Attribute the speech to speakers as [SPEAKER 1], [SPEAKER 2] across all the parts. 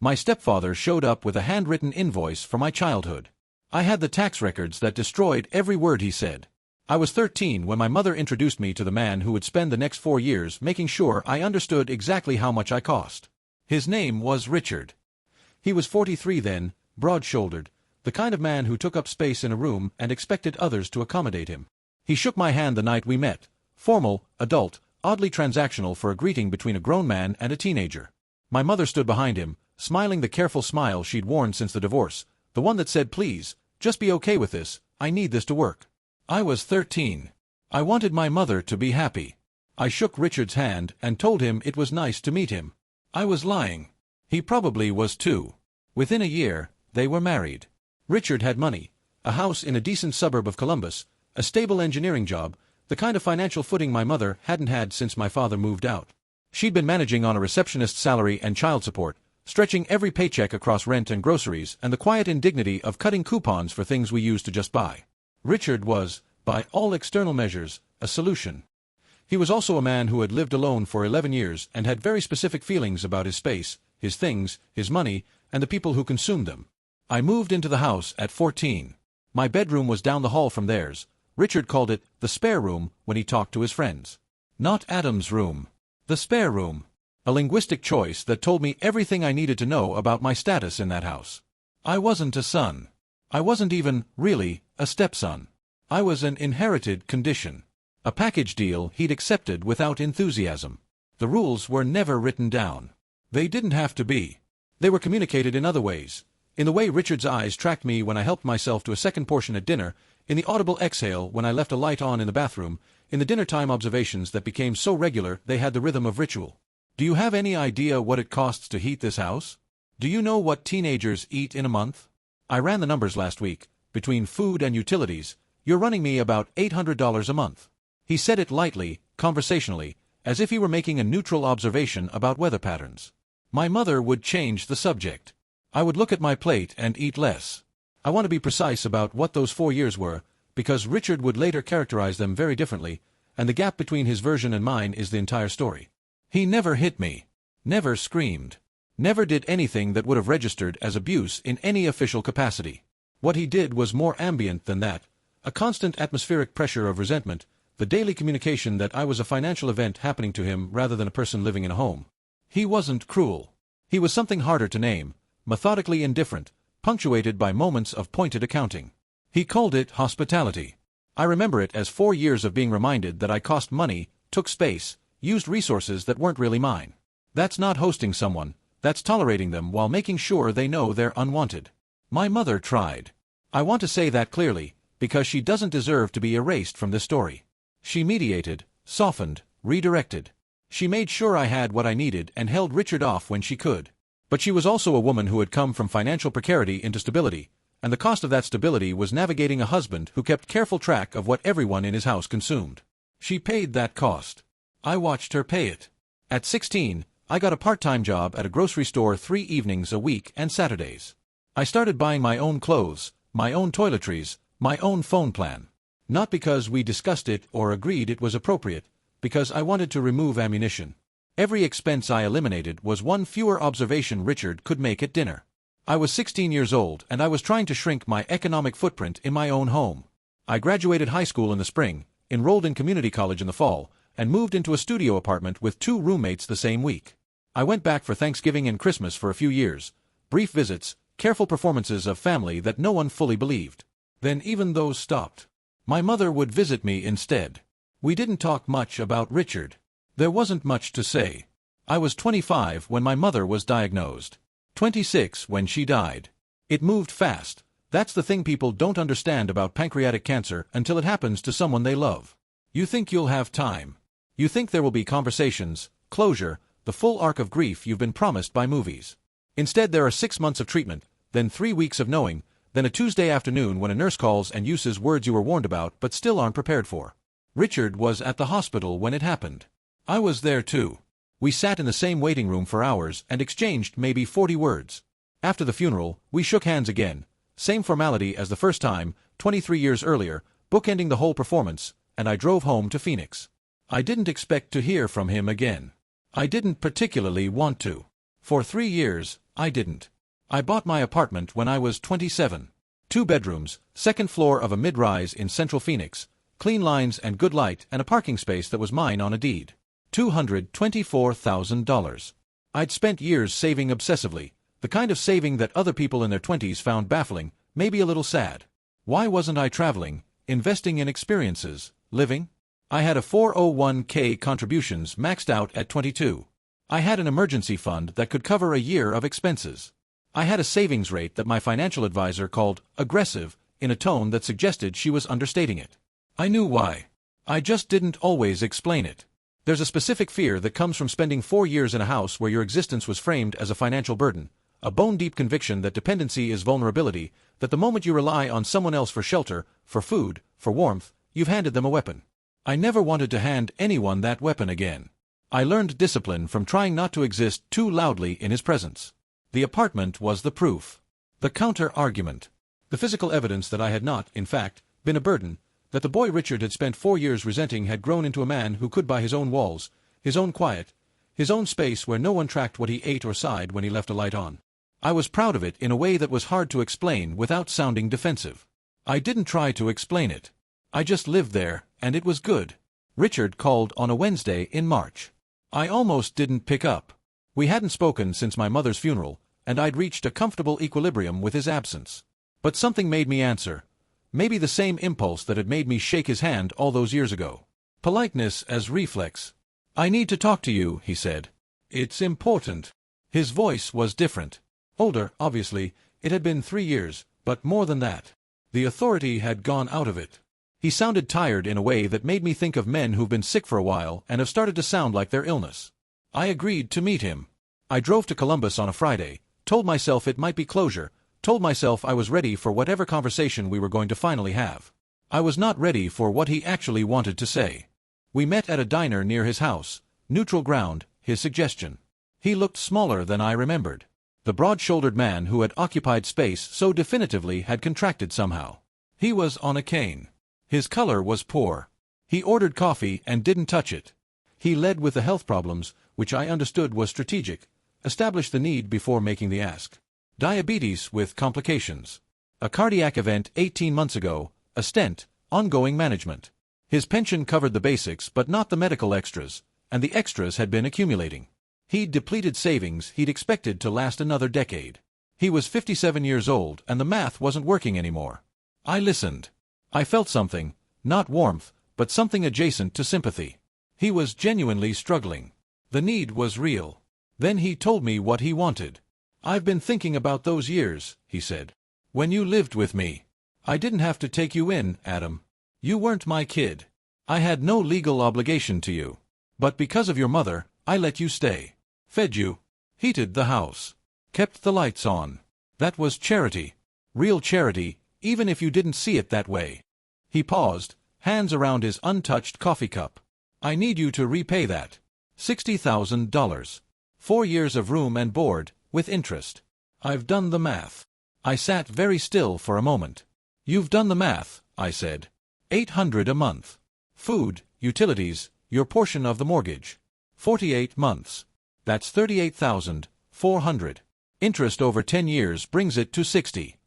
[SPEAKER 1] My stepfather showed up with a handwritten invoice for my childhood. I had the tax records that destroyed every word he said. I was 13 when my mother introduced me to the man who would spend the next 4 years making sure I understood exactly how much I cost. His name was Richard. He was 43 then, broad-shouldered, the kind of man who took up space in a room and expected others to accommodate him. He shook my hand the night we met, formal, adult, oddly transactional for a greeting between a grown man and a teenager. My mother stood behind him, smiling the careful smile she'd worn since the divorce, the one that said, "Please, just be okay with this, I need this to work." I was 13. I wanted my mother to be happy. I shook Richard's hand and told him it was nice to meet him. I was lying. He probably was too. Within a year, they were married. Richard had money, a house in a decent suburb of Columbus, a stable engineering job, the kind of financial footing my mother hadn't had since my father moved out. She'd been managing on a receptionist's salary and child support, stretching every paycheck across rent and groceries and the quiet indignity of cutting coupons for things we used to just buy. Richard was, by all external measures, a solution. He was also a man who had lived alone for 11 years and had very specific feelings about his space, his things, his money, and the people who consumed them. I moved into the house at 14. My bedroom was down the hall from theirs. Richard called it the spare room when he talked to his friends. Not Adam's room. The spare room. A linguistic choice that told me everything I needed to know about my status in that house. I wasn't a son. I wasn't even, really, a stepson. I was an inherited condition. A package deal he'd accepted without enthusiasm. The rules were never written down. They didn't have to be. They were communicated in other ways. In the way Richard's eyes tracked me when I helped myself to a second portion at dinner, in the audible exhale when I left a light on in the bathroom, in the dinner-time observations that became so regular they had the rhythm of ritual. Do you have any idea what it costs to heat this house? Do you know what teenagers eat in a month? I ran the numbers last week. Between food and utilities, you're running me about $800 a month. He said it lightly, conversationally, as if he were making a neutral observation about weather patterns. My mother would change the subject. I would look at my plate and eat less. I want to be precise about what those 4 years were, because Richard would later characterize them very differently, and the gap between his version and mine is the entire story. He never hit me. Never screamed. Never did anything that would have registered as abuse in any official capacity. What he did was more ambient than that, a constant atmospheric pressure of resentment, the daily communication that I was a financial event happening to him rather than a person living in a home. He wasn't cruel. He was something harder to name, methodically indifferent, punctuated by moments of pointed accounting. He called it hospitality. I remember it as 4 years of being reminded that I cost money, took space, used resources that weren't really mine. That's not hosting someone, that's tolerating them while making sure they know they're unwanted. My mother tried. I want to say that clearly, because she doesn't deserve to be erased from this story. She mediated, softened, redirected. She made sure I had what I needed and held Richard off when she could. But she was also a woman who had come from financial precarity into stability, and the cost of that stability was navigating a husband who kept careful track of what everyone in his house consumed. She paid that cost. I watched her pay it. At 16, I got a part-time job at a grocery store 3 evenings a week and Saturdays. I started buying my own clothes, my own toiletries, my own phone plan. Not because we discussed it or agreed it was appropriate, because I wanted to remove ammunition. Every expense I eliminated was one fewer observation Richard could make at dinner. I was 16 years old and I was trying to shrink my economic footprint in my own home. I graduated high school in the spring, enrolled in community college in the fall, and moved into a studio apartment with 2 roommates the same week. I went back for Thanksgiving and Christmas for a few years, brief visits, careful performances of family that no one fully believed. Then even those stopped. My mother would visit me instead. We didn't talk much about Richard. There wasn't much to say. I was 25 when my mother was diagnosed. 26 when she died. It moved fast. That's the thing people don't understand about pancreatic cancer until it happens to someone they love. You think you'll have time. You think there will be conversations, closure, the full arc of grief you've been promised by movies. Instead there are 6 months of treatment, then 3 weeks of knowing, then a Tuesday afternoon when a nurse calls and uses words you were warned about but still aren't prepared for. Richard was at the hospital when it happened. I was there too. We sat in the same waiting room for hours and exchanged maybe 40 words. After the funeral, we shook hands again. Same formality as the first time, 23 years earlier, bookending the whole performance, and I drove home to Phoenix. I didn't expect to hear from him again. I didn't particularly want to. For 3 years, I didn't. I bought my apartment when I was 27. 2 bedrooms, second floor of a mid-rise in central Phoenix, clean lines and good light, and a parking space that was mine on a deed. $224,000. I'd spent years saving obsessively, the kind of saving that other people in their 20s found baffling, maybe a little sad. Why wasn't I traveling, investing in experiences, living? I had a 401k contributions maxed out at 22. I had an emergency fund that could cover a year of expenses. I had a savings rate that my financial advisor called aggressive, in a tone that suggested she was understating it. I knew why. I just didn't always explain it. There's a specific fear that comes from spending 4 years in a house where your existence was framed as a financial burden, a bone-deep conviction that dependency is vulnerability, that the moment you rely on someone else for shelter, for food, for warmth, you've handed them a weapon. I never wanted to hand anyone that weapon again. I learned discipline from trying not to exist too loudly in his presence. The apartment was the proof. The counter-argument. The physical evidence that I had not, in fact, been a burden, that the boy Richard had spent 4 years resenting had grown into a man who could buy his own walls, his own quiet, his own space where no one tracked what he ate or sighed when he left a light on. I was proud of it in a way that was hard to explain without sounding defensive. I didn't try to explain it. I just lived there, and it was good. Richard called on a Wednesday in March. I almost didn't pick up. We hadn't spoken since my mother's funeral, and I'd reached a comfortable equilibrium with his absence. But something made me answer. Maybe the same impulse that had made me shake his hand all those years ago. Politeness as reflex. "I need to talk to you," he said. "It's important." His voice was different. Older, obviously. It had been 3 years, but more than that. The authority had gone out of it. He sounded tired in a way that made me think of men who've been sick for a while and have started to sound like their illness. I agreed to meet him. I drove to Columbus on a Friday, told myself it might be closure, told myself I was ready for whatever conversation we were going to finally have. I was not ready for what he actually wanted to say. We met at a diner near his house, neutral ground, his suggestion. He looked smaller than I remembered. The broad-shouldered man who had occupied space so definitively had contracted somehow. He was on a cane. His color was poor. He ordered coffee and didn't touch it. He led with the health problems, which I understood was strategic, established the need before making the ask. Diabetes with complications. A cardiac event 18 months ago, a stent, ongoing management. His pension covered the basics but not the medical extras, and the extras had been accumulating. He'd depleted savings he'd expected to last another decade. He was 57 years old and the math wasn't working anymore. I listened. I felt something, not warmth, but something adjacent to sympathy. He was genuinely struggling. The need was real. Then he told me what he wanted. "I've been thinking about those years," he said. "When you lived with me. I didn't have to take you in, Adam. You weren't my kid. I had no legal obligation to you. But because of your mother, I let you stay. Fed you. Heated the house. Kept the lights on. That was charity. Real charity, even if you didn't see it that way." He paused, hands around his untouched coffee cup. "I need you to repay that. $60,000. 4 years of room and board, with interest. I've done the math." I sat very still for a moment. "You've done the math," I said. $800 a month. Food, utilities, your portion of the mortgage. 48 months. That's $38,400. Interest over 10 years brings it to 60.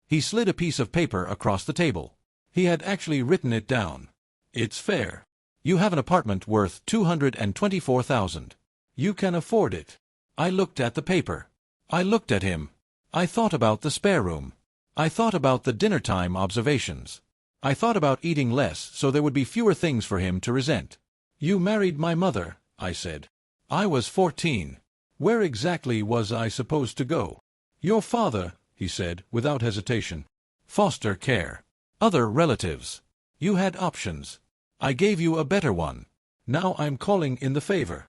[SPEAKER 1] He slid a piece of paper across the table. He had actually written it down. "It's fair. You have an apartment worth $224,000. You can afford it." I looked at the paper. I looked at him. I thought about the spare room. I thought about the dinner-time observations. I thought about eating less so there would be fewer things for him to resent. "You married my mother," I said. "I was 14. Where exactly was I supposed to go?" "Your father," he said, without hesitation. "Foster care. Other relatives. You had options. I gave you a better one. Now I'm calling in the favor."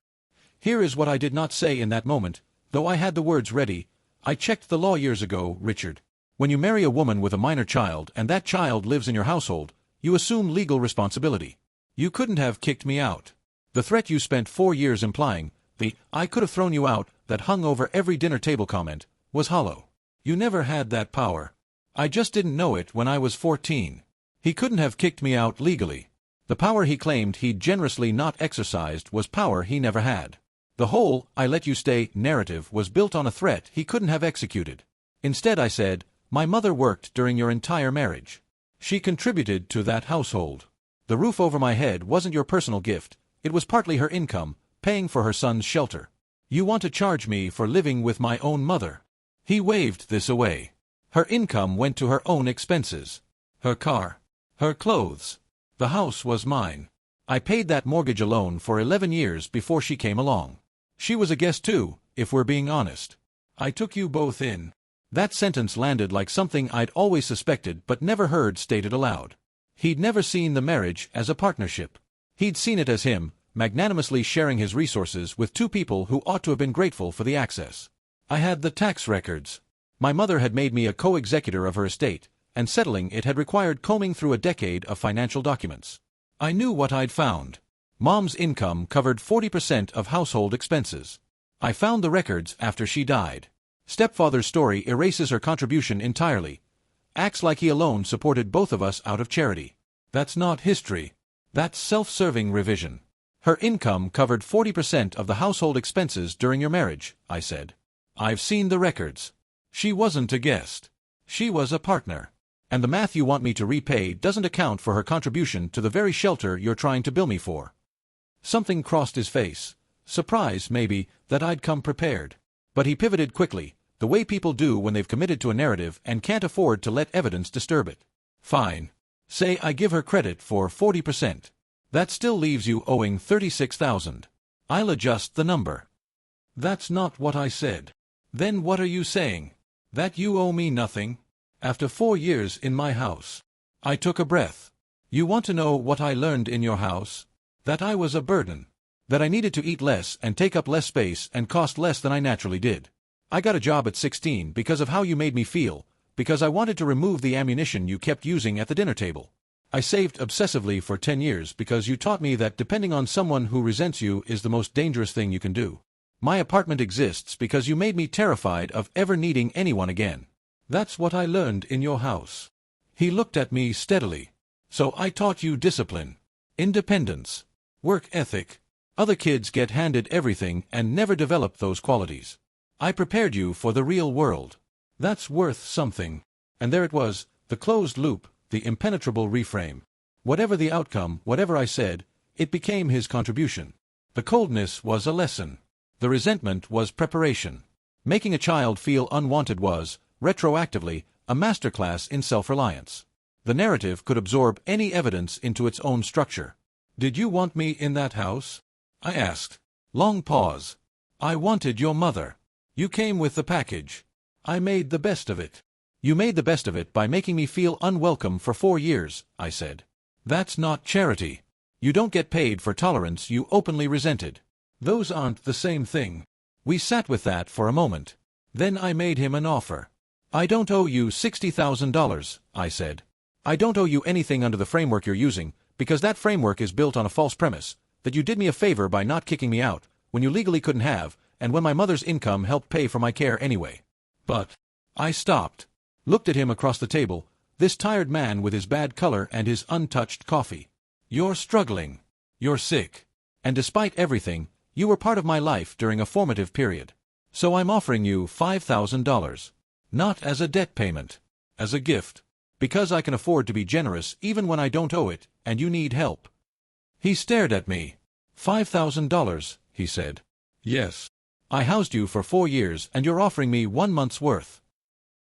[SPEAKER 1] Here is what I did not say in that moment, though I had the words ready. "I checked the law years ago, Richard. When you marry a woman with a minor child and that child lives in your household, you assume legal responsibility. You couldn't have kicked me out. The threat you spent 4 years implying, the "I could have thrown you out" that hung over every dinner table comment, was hollow. You never had that power. I just didn't know it when I was 14. He couldn't have kicked me out legally. The power he claimed he'd generously not exercised was power he never had. The whole "I let you stay" narrative was built on a threat he couldn't have executed. Instead I said, "My mother worked during your entire marriage. She contributed to that household. The roof over my head wasn't your personal gift, it was partly her income, paying for her son's shelter. You want to charge me for living with my own mother?" He waved this away. Her income went to her own expenses. Her car. Her clothes. The house was mine. I paid that mortgage alone for 11 years before she came along. She was a guest too, if we're being honest. I took you both in. That sentence landed like something I'd always suspected but never heard stated aloud. He'd never seen the marriage as a partnership. He'd seen it as him, magnanimously sharing his resources with two people who ought to have been grateful for the access. I had the tax records. My mother had made me a co-executor of her estate, and settling it had required combing through a decade of financial documents. I knew what I'd found. Mom's income covered 40% of household expenses. I found the records after she died. Stepfather's story erases her contribution entirely. Acts like he alone supported both of us out of charity. That's not history. That's self-serving revision. Her income covered 40% of the household expenses during your marriage, I said. I've seen the records. She wasn't a guest. She was a partner. And the math you want me to repay doesn't account for her contribution to the very shelter you're trying to bill me for. Something crossed his face. Surprise, maybe, that I'd come prepared. But he pivoted quickly, the way people do when they've committed to a narrative and can't afford to let evidence disturb it. Fine. Say I give her credit for 40%. That still leaves you owing $36,000. I'll adjust the number. That's not what I said. Then what are you saying? That you owe me nothing? After 4 years in my house. I took a breath. You want to know what I learned in your house? That I was a burden. That I needed to eat less and take up less space and cost less than I naturally did. I got a job at 16 because of how you made me feel, because I wanted to remove the ammunition you kept using at the dinner table. I saved obsessively for 10 years because you taught me that depending on someone who resents you is the most dangerous thing you can do. My apartment exists because you made me terrified of ever needing anyone again. That's what I learned in your house. He looked at me steadily. So I taught you discipline, independence, work ethic. Other kids get handed everything and never develop those qualities. I prepared you for the real world. That's worth something. And there it was, the closed loop, the impenetrable reframe. Whatever the outcome, whatever I said, it became his contribution. The coldness was a lesson. The resentment was preparation. Making a child feel unwanted was, retroactively, a masterclass in self-reliance. The narrative could absorb any evidence into its own structure. Did you want me in that house? I asked. Long pause. I wanted your mother. You came with the package. I made the best of it. You made the best of it by making me feel unwelcome for 4 years, I said. That's not charity. You don't get paid for tolerance you openly resented. Those aren't the same thing. We sat with that for a moment. Then I made him an offer. I don't owe you $60,000, I said. I don't owe you anything under the framework you're using, because that framework is built on a false premise, that you did me a favor by not kicking me out, when you legally couldn't have, and when my mother's income helped pay for my care anyway. But I stopped, looked at him across the table, this tired man with his bad color and his untouched coffee. You're struggling. You're sick. And despite everything, you were part of my life during a formative period. So I'm offering you $5,000. Not as a debt payment. As a gift. Because I can afford to be generous even when I don't owe it, and you need help. He stared at me. $5,000, he said. Yes. I housed you for 4 years and you're offering me 1 month's worth.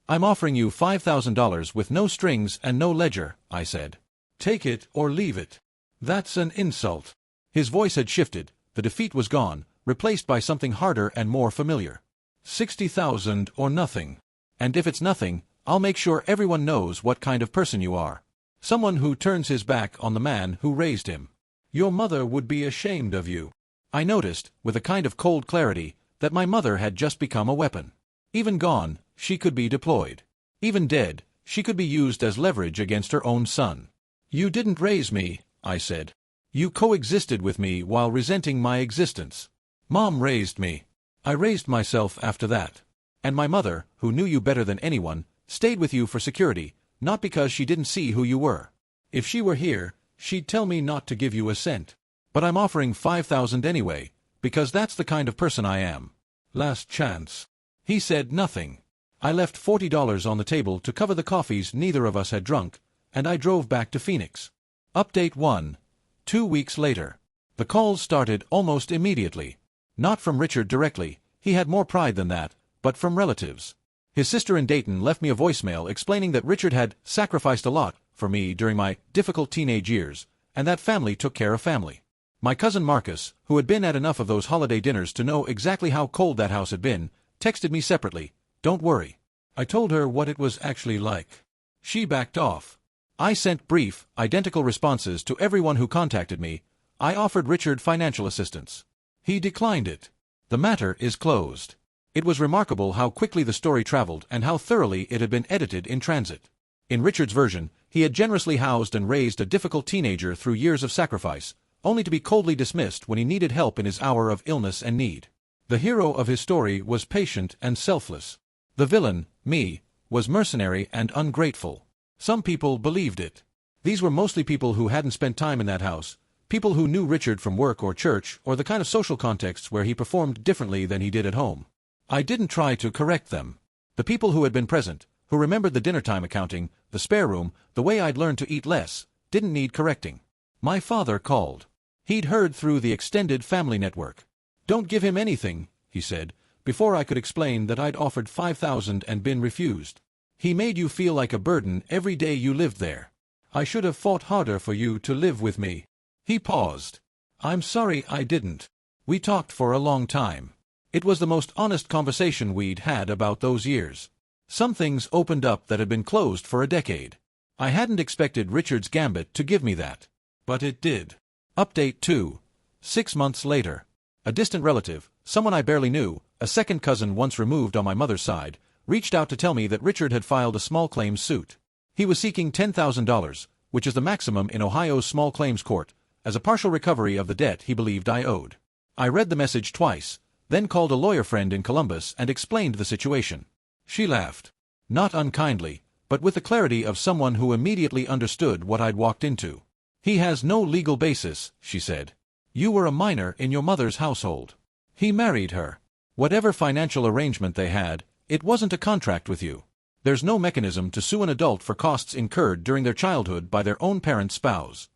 [SPEAKER 1] I'm offering you $5,000 with no strings and no ledger, I said. Take it or leave it. That's an insult. His voice had shifted, the defeat was gone, replaced by something harder and more familiar. 60,000 or nothing. And if it's nothing, I'll make sure everyone knows what kind of person you are. Someone who turns his back on the man who raised him. Your mother would be ashamed of you. I noticed, with a kind of cold clarity, that my mother had just become a weapon. Even gone, she could be deployed. Even dead, she could be used as leverage against her own son. You didn't raise me, I said. You coexisted with me while resenting my existence. Mom raised me. I raised myself after that. And my mother, who knew you better than anyone, stayed with you for security, not because she didn't see who you were. If she were here, she'd tell me not to give you a cent. But I'm offering $5,000 anyway, because that's the kind of person I am. Last chance. He said nothing. I left $40 on the table to cover the coffees neither of us had drunk, and I drove back to Phoenix. Update 1. 2 weeks later. The calls started almost immediately. Not from Richard directly, he had more pride than that, but from relatives. His sister in Dayton left me a voicemail explaining that Richard had sacrificed a lot for me during my difficult teenage years, and that family took care of family. My cousin Marcus, who had been at enough of those holiday dinners to know exactly how cold that house had been, texted me separately, "Don't worry." I told her what it was actually like. She backed off. I sent brief, identical responses to everyone who contacted me. I offered Richard financial assistance. He declined it. The matter is closed. It was remarkable how quickly the story traveled and how thoroughly it had been edited in transit. In Richard's version, he had generously housed and raised a difficult teenager through years of sacrifice, only to be coldly dismissed when he needed help in his hour of illness and need. The hero of his story was patient and selfless. The villain, me, was mercenary and ungrateful. Some people believed it. These were mostly people who hadn't spent time in that house, people who knew Richard from work or church or the kind of social contexts where he performed differently than he did at home. I didn't try to correct them. The people who had been present, who remembered the dinner-time accounting, the spare room, the way I'd learned to eat less, didn't need correcting. My father called. He'd heard through the extended family network. "Don't give him anything," he said, before I could explain that I'd offered $5,000 and been refused. "He made you feel like a burden every day you lived there. I should have fought harder for you to live with me." He paused. "I'm sorry I didn't." We talked for a long time. It was the most honest conversation we'd had about those years. Some things opened up that had been closed for a decade. I hadn't expected Richard's gambit to give me that. But it did. Update 2. 6 months later. A distant relative, someone I barely knew, a second cousin once removed on my mother's side, reached out to tell me that Richard had filed a small claims suit. He was seeking $10,000, which is the maximum in Ohio's small claims court, as a partial recovery of the debt he believed I owed. I read the message twice, then called a lawyer friend in Columbus and explained the situation. She laughed. Not unkindly, but with the clarity of someone who immediately understood what I'd walked into. "He has no legal basis," she said. "You were a minor in your mother's household. He married her. Whatever financial arrangement they had, it wasn't a contract with you. There's no mechanism to sue an adult for costs incurred during their childhood by their own parent's spouse.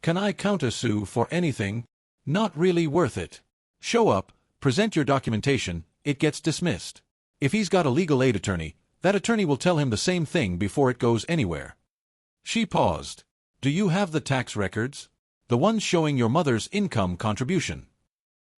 [SPEAKER 1] Can I countersue for anything? Not really worth it. Show up, present your documentation, it gets dismissed. If he's got a legal aid attorney, that attorney will tell him the same thing before it goes anywhere." She paused. "Do you have the tax records? The ones showing your mother's income contribution?"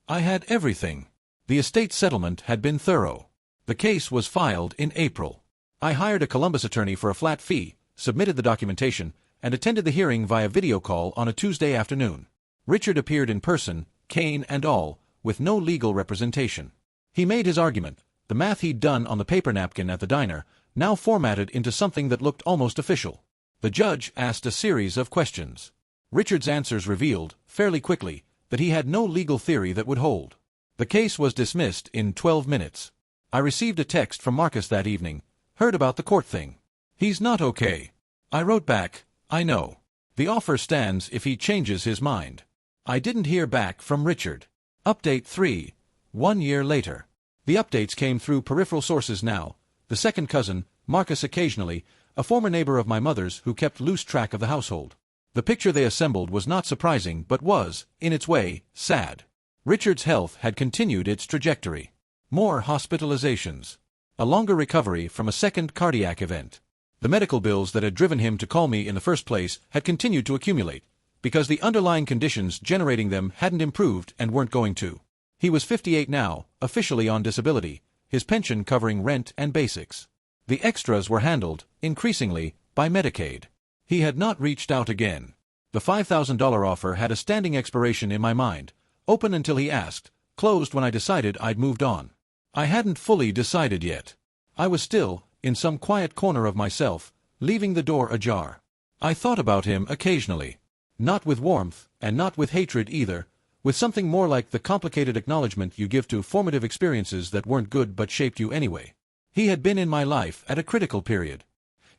[SPEAKER 1] I had everything. The estate settlement had been thorough. The case was filed in April. I hired a Columbus attorney for a flat fee, submitted the documentation, and attended the hearing via video call on a Tuesday afternoon. Richard appeared in person, cane and all, with no legal representation. He made his argument, the math he'd done on the paper napkin at the diner, now formatted into something that looked almost official. The judge asked a series of questions. Richard's answers revealed, fairly quickly, that he had no legal theory that would hold. The case was dismissed in 12 minutes. I received a text from Marcus that evening, heard about the court thing. "He's not okay." I wrote back, "I know. The offer stands if he changes his mind." I didn't hear back from Richard. Update 3. 1 year later. The updates came through peripheral sources now. The second cousin, Marcus occasionally, a former neighbor of my mother's who kept loose track of the household. The picture they assembled was not surprising but was, in its way, sad. Richard's health had continued its trajectory. More hospitalizations. A longer recovery from a second cardiac event. The medical bills that had driven him to call me in the first place had continued to accumulate, because the underlying conditions generating them hadn't improved and weren't going to. He was 58 now, officially on disability, his pension covering rent and basics. The extras were handled, increasingly, by Medicaid. He had not reached out again. The $5,000 offer had a standing expiration in my mind, open until he asked, closed when I decided I'd moved on. I hadn't fully decided yet. I was still, in some quiet corner of myself, leaving the door ajar. I thought about him occasionally. Not with warmth, and not with hatred either, with something more like the complicated acknowledgement you give to formative experiences that weren't good but shaped you anyway. He had been in my life at a critical period.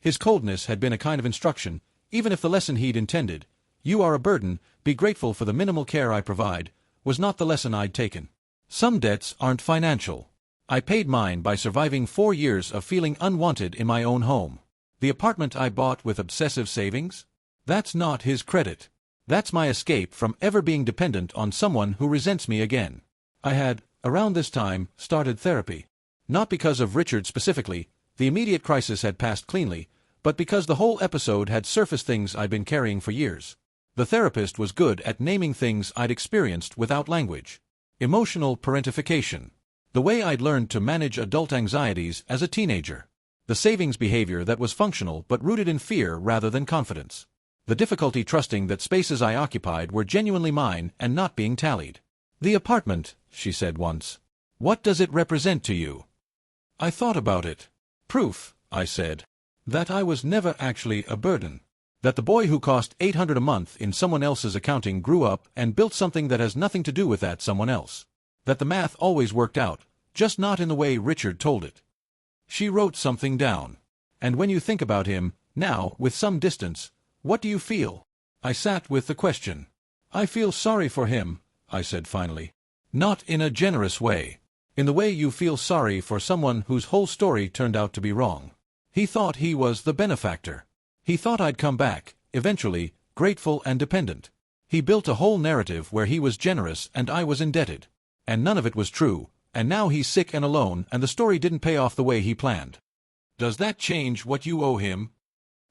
[SPEAKER 1] His coldness had been a kind of instruction, even if the lesson he'd intended, "You are a burden, be grateful for the minimal care I provide," was not the lesson I'd taken. Some debts aren't financial. I paid mine by surviving 4 years of feeling unwanted in my own home. The apartment I bought with obsessive savings? That's not his credit. That's my escape from ever being dependent on someone who resents me again. I had, around this time, started therapy. Not because of Richard specifically, the immediate crisis had passed cleanly, but because the whole episode had surfaced things I'd been carrying for years. The therapist was good at naming things I'd experienced without language. Emotional parentification. The way I'd learned to manage adult anxieties as a teenager. The savings behavior that was functional but rooted in fear rather than confidence. The difficulty trusting that spaces I occupied were genuinely mine and not being tallied. "The apartment," she said once. "What does it represent to you?" I thought about it. "Proof," I said, "that I was never actually a burden. That the boy who cost $800 a month in someone else's accounting grew up and built something that has nothing to do with that someone else. That the math always worked out, just not in the way Richard told it." She wrote something down. "And when you think about him, now, with some distance, what do you feel?" I sat with the question. "I feel sorry for him," I said finally. "Not in a generous way. In the way you feel sorry for someone whose whole story turned out to be wrong. He thought he was the benefactor. He thought I'd come back, eventually, grateful and dependent. He built a whole narrative where he was generous and I was indebted. And none of it was true, and now he's sick and alone and the story didn't pay off the way he planned. Does that change what you owe him?"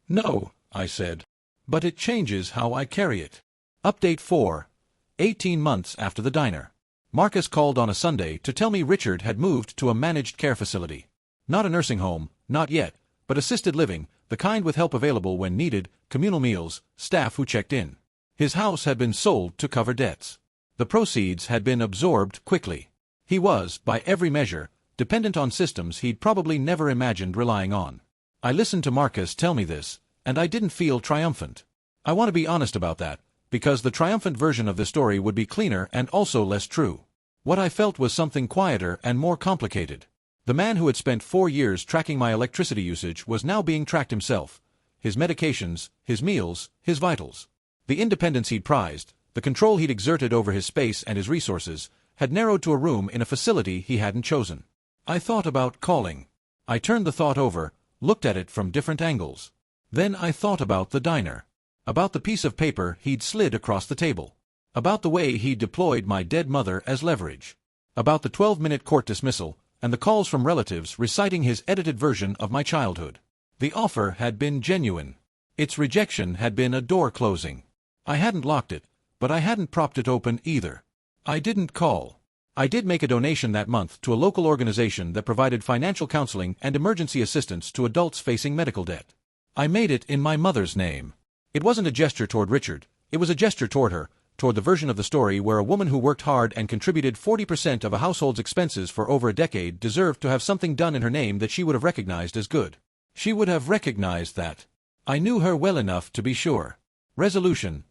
[SPEAKER 1] "No," I said. "But it changes how I carry it." Update 4. 18 months after the diner. Marcus called on a Sunday to tell me Richard had moved to a managed care facility. Not a nursing home, not yet, but assisted living, the kind with help available when needed, communal meals, staff who checked in. His house had been sold to cover debts. The proceeds had been absorbed quickly. He was, by every measure, dependent on systems he'd probably never imagined relying on. I listened to Marcus tell me this, and I didn't feel triumphant. I want to be honest about that, because the triumphant version of the story would be cleaner and also less true. What I felt was something quieter and more complicated. The man who had spent 4 years tracking my electricity usage was now being tracked himself. His medications, his meals, his vitals. The independence he'd prized, the control he'd exerted over his space and his resources, had narrowed to a room in a facility he hadn't chosen. I thought about calling. I turned the thought over, looked at it from different angles. Then I thought about the diner. About the piece of paper he'd slid across the table. About the way he'd deployed my dead mother as leverage. About the 12-minute court dismissal, and the calls from relatives reciting his edited version of my childhood. The offer had been genuine. Its rejection had been a door closing. I hadn't locked it, but I hadn't propped it open either. I didn't call. I did make a donation that month to a local organization that provided financial counseling and emergency assistance to adults facing medical debt. I made it in my mother's name. It wasn't a gesture toward Richard, it was a gesture toward her, toward the version of the story where a woman who worked hard and contributed 40% of a household's expenses for over a decade deserved to have something done in her name that she would have recognized as good. She would have recognized that. I knew her well enough to be sure. Resolution.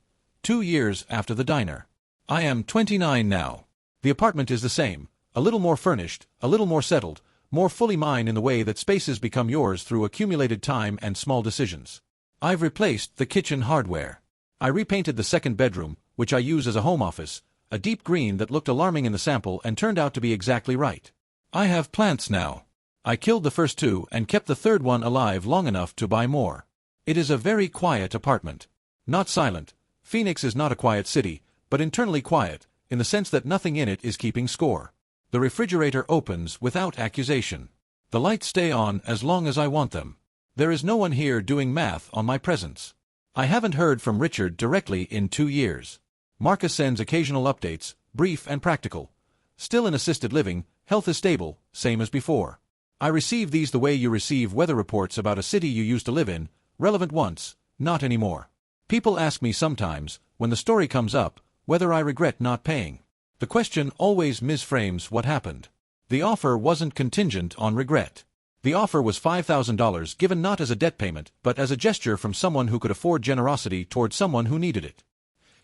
[SPEAKER 1] 2 years after the diner. I am 29 now. The apartment is the same, a little more furnished, a little more settled, more fully mine in the way that spaces become yours through accumulated time and small decisions. I've replaced the kitchen hardware. I repainted the second bedroom, which I use as a home office, a deep green that looked alarming in the sample and turned out to be exactly right. I have plants now. I killed the first 2 and kept the third one alive long enough to buy more. It is a very quiet apartment. Not silent. Phoenix is not a quiet city, but internally quiet, in the sense that nothing in it is keeping score. The refrigerator opens without accusation. The lights stay on as long as I want them. There is no one here doing math on my presence. I haven't heard from Richard directly in 2 years. Marcus sends occasional updates, brief and practical. Still in assisted living, health is stable, same as before. I receive these the way you receive weather reports about a city you used to live in, relevant once, not anymore. People ask me sometimes, when the story comes up, whether I regret not paying. The question always misframes what happened. The offer wasn't contingent on regret. The offer was $5,000 given not as a debt payment, but as a gesture from someone who could afford generosity toward someone who needed it.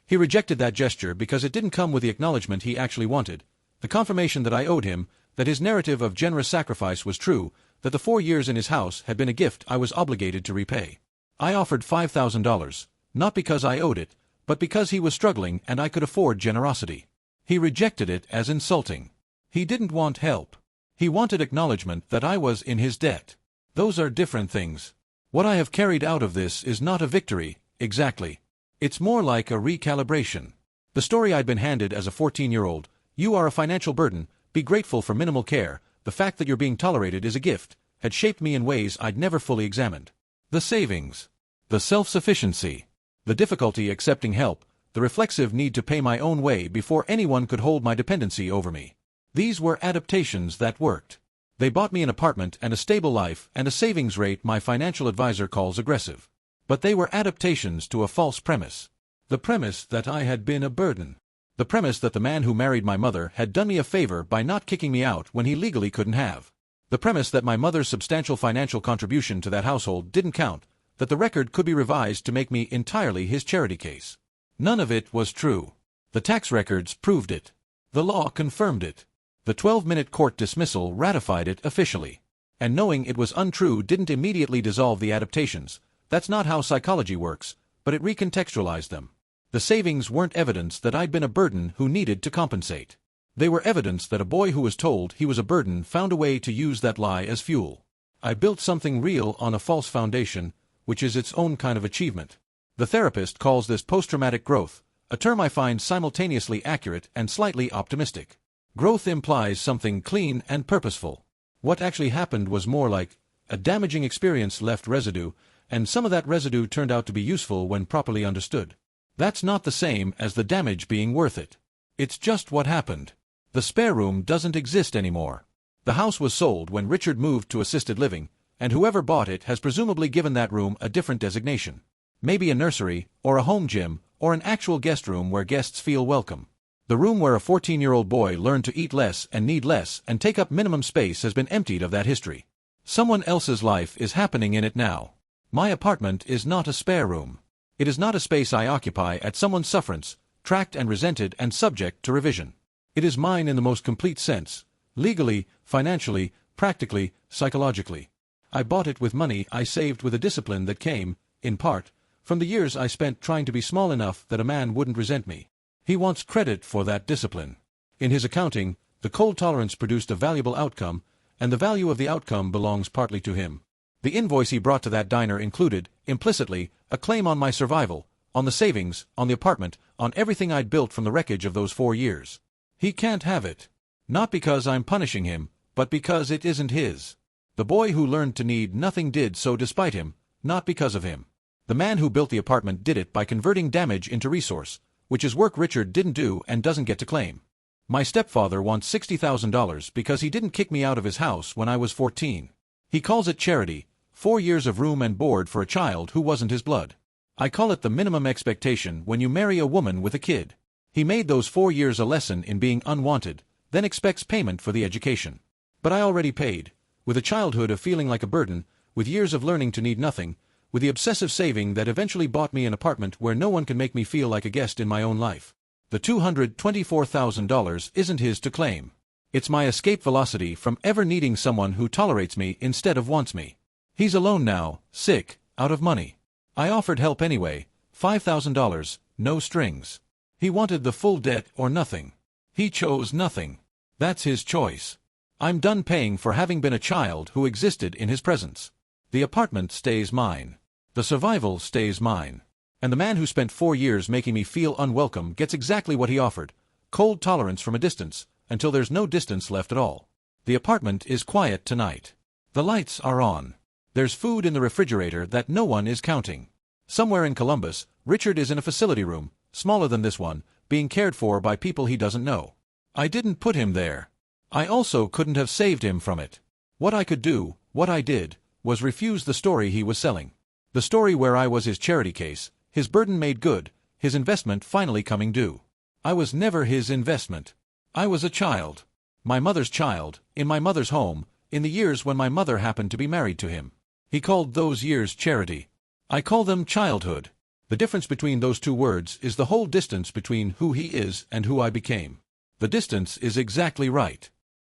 [SPEAKER 1] He rejected that gesture because it didn't come with the acknowledgement he actually wanted, the confirmation that I owed him, that his narrative of generous sacrifice was true, that the 4 years in his house had been a gift I was obligated to repay. I offered $5,000, not because I owed it, but because he was struggling and I could afford generosity. He rejected it as insulting. He didn't want help. He wanted acknowledgement that I was in his debt. Those are different things. What I have carried out of this is not a victory, exactly. It's more like a recalibration. The story I'd been handed as a 14-year-old, you are a financial burden, be grateful for minimal care, the fact that you're being tolerated is a gift, had shaped me in ways I'd never fully examined. The savings. The self-sufficiency. The difficulty accepting help, the reflexive need to pay my own way before anyone could hold my dependency over me. These were adaptations that worked. They bought me an apartment and a stable life and a savings rate my financial advisor calls aggressive. But they were adaptations to a false premise. The premise that I had been a burden. The premise that the man who married my mother had done me a favor by not kicking me out when he legally couldn't have. The premise that my mother's substantial financial contribution to that household didn't count, that the record could be revised to make me entirely his charity case. None of it was true. The tax records proved it. The law confirmed it. The 12-minute court dismissal ratified it officially. And knowing it was untrue didn't immediately dissolve the adaptations. That's not how psychology works, but it recontextualized them. The savings weren't evidence that I'd been a burden who needed to compensate. They were evidence that a boy who was told he was a burden found a way to use that lie as fuel. I built something real on a false foundation, which is its own kind of achievement. The therapist calls this post-traumatic growth, a term I find simultaneously accurate and slightly optimistic. Growth implies something clean and purposeful. What actually happened was more like a damaging experience left residue, and some of that residue turned out to be useful when properly understood. That's not the same as the damage being worth it. It's just what happened. The spare room doesn't exist anymore. The house was sold when Richard moved to assisted living, and whoever bought it has presumably given that room a different designation. Maybe a nursery, or a home gym, or an actual guest room where guests feel welcome. The room where a 14-year-old boy learned to eat less and need less and take up minimum space has been emptied of that history. Someone else's life is happening in it now. My apartment is not a spare room. It is not a space I occupy at someone's sufferance, tracked and resented and subject to revision. It is mine in the most complete sense, legally, financially, practically, psychologically. I bought it with money I saved with a discipline that came, in part, from the years I spent trying to be small enough that a man wouldn't resent me. He wants credit for that discipline. In his accounting, the cold tolerance produced a valuable outcome, and the value of the outcome belongs partly to him. The invoice he brought to that diner included, implicitly, a claim on my survival, on the savings, on the apartment, on everything I'd built from the wreckage of those 4 years. He can't have it. Not because I'm punishing him, but because it isn't his. The boy who learned to need nothing did so despite him, not because of him. The man who built the apartment did it by converting damage into resource, which is work Richard didn't do and doesn't get to claim. My stepfather wants $60,000 because he didn't kick me out of his house when I was 14. He calls it charity, 4 years of room and board for a child who wasn't his blood. I call it the minimum expectation when you marry a woman with a kid. He made those 4 years a lesson in being unwanted, then expects payment for the education. But I already paid, with a childhood of feeling like a burden, with years of learning to need nothing, with the obsessive saving that eventually bought me an apartment where no one can make me feel like a guest in my own life. The $224,000 isn't his to claim. It's my escape velocity from ever needing someone who tolerates me instead of wants me. He's alone now, sick, out of money. I offered help anyway, $5,000, no strings. He wanted the full debt or nothing. He chose nothing. That's his choice. I'm done paying for having been a child who existed in his presence. The apartment stays mine. The survival stays mine. And the man who spent 4 years making me feel unwelcome gets exactly what he offered, cold tolerance from a distance, until there's no distance left at all. The apartment is quiet tonight. The lights are on. There's food in the refrigerator that no one is counting. Somewhere in Columbus, Richard is in a facility room, smaller than this one, being cared for by people he doesn't know. I didn't put him there. I also couldn't have saved him from it. What I could do, what I did, was refuse the story he was selling. The story where I was his charity case, his burden made good, his investment finally coming due. I was never his investment. I was a child. My mother's child, in my mother's home, in the years when my mother happened to be married to him. He called those years charity. I call them childhood. The difference between those two words is the whole distance between who he is and who I became. The distance is exactly right.